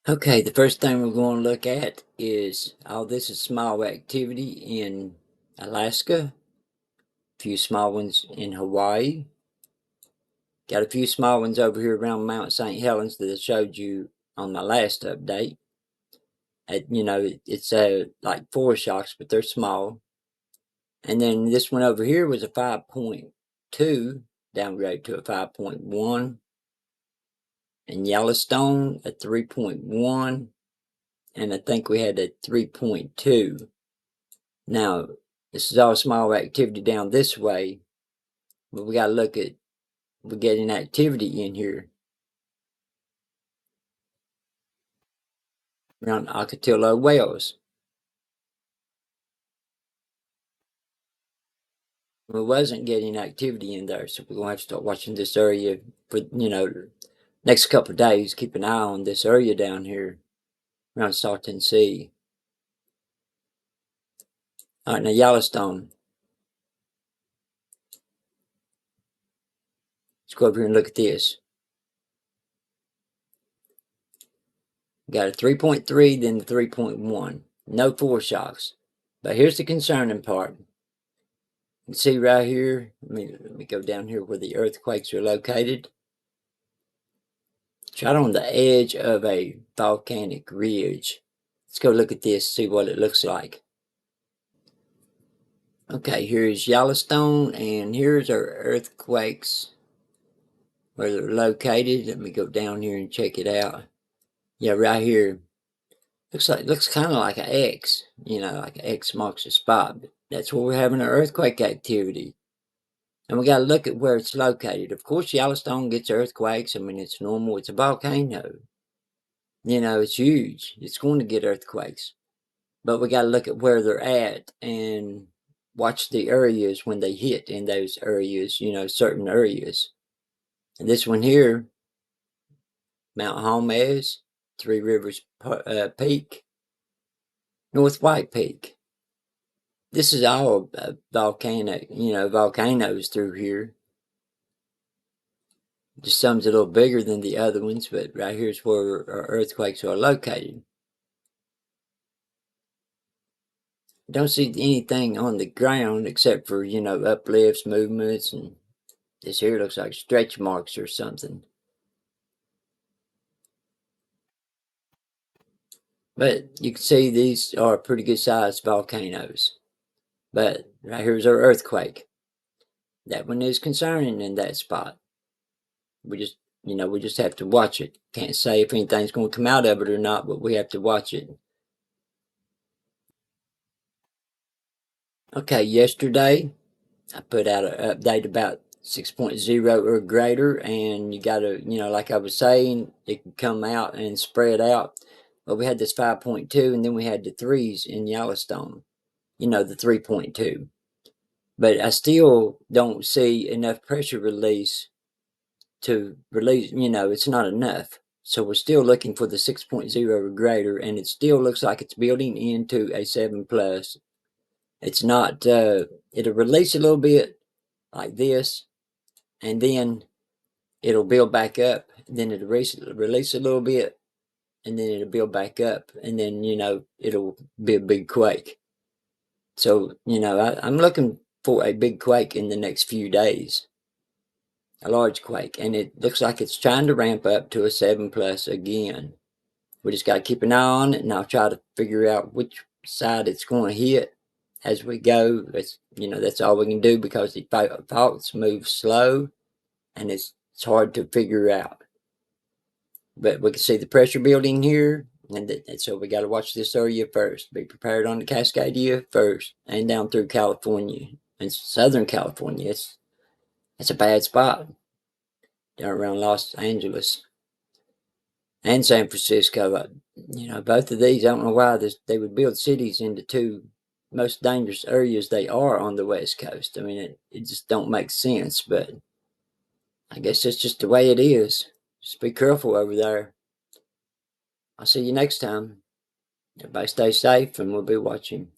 Okay, the first thing we're going to look at is all this is small activity in Alaska, a few small ones in Hawaii. Got a few small ones over here around Mount St. Helens that I showed you on my last update. It's like foreshocks, but they're small. And then this one over here was a 5.2, downgrade to a 5.1. And Yellowstone, a 3.1. And I think we had a 3.2. Now, this is all small activity down this way, but we got to look at, we're getting activity in here around Ocotillo Wells. We wasn't getting activity in there, so we're going to have to start watching this area for, next couple of days. Keep an eye on this area down here around Salton Sea. All right, now Yellowstone. Let's go over here and look at this. Got a 3.3, then the 3.1. No foreshocks. But here's the concerning part. You can see right here, let me go down here where the earthquakes are located. It's right on the edge of a volcanic ridge. Let's go look at this, see what it looks like. Okay, here's Yellowstone, and here's our earthquakes where they're located. Let me go down here and check it out. Yeah, right here. Looks kind of like an X, like an X marks a spot. But that's where we're having our earthquake activity. And we got to look at where it's located. Of course, Yellowstone gets earthquakes. I mean, it's normal. It's a volcano. It's huge. It's going to get earthquakes. But we got to look at where they're at and watch the areas when they hit in those areas, certain areas. And this one here, Mount Holmes, Three Rivers Peak, North White Peak. This is all volcanoes through here. Just some's a little bigger than the other ones, but right here's where our earthquakes are located. Don't see anything on the ground except for, uplifts, movements, and this here looks like stretch marks or something. But you can see these are pretty good sized volcanoes. But right here's our earthquake. That one is concerning in that spot. We just have to watch it. Can't say if anything's going to come out of it or not, but we have to watch it. Okay, yesterday I put out an update about 6.0 or greater, and you got to, like I was saying, it can come out and spread out. Well, we had this 5.2, and then we had the threes in Yellowstone, the 3.2. But I still don't see enough pressure release to release, it's not enough. So we're still looking for the 6.0 or greater, and it still looks like it's building into a 7 plus. It's not, it'll release a little bit like this, and then it'll build back up, then it'll release a little bit, and then it'll build back up, and then, it'll be a big quake. So, I'm looking for a big quake in the next few days, a large quake, and it looks like it's trying to ramp up to a 7 plus again. We just got to keep an eye on it, and I'll try to figure out which side it's going to hit as we go. That's all we can do because the faults move slow, and it's hard to figure out. But we can see the pressure building here, and so we got to watch this area first. Be prepared on the Cascadia first, and down through California and Southern California. It's a bad spot down around Los Angeles and San Francisco. Both of these, I don't know why they would build cities into two most dangerous areas they are on the West Coast. I mean, it just don't make sense, but I guess that's just the way it is. Just be careful over there. I'll see you next time. Everybody stay safe, and we'll be watching.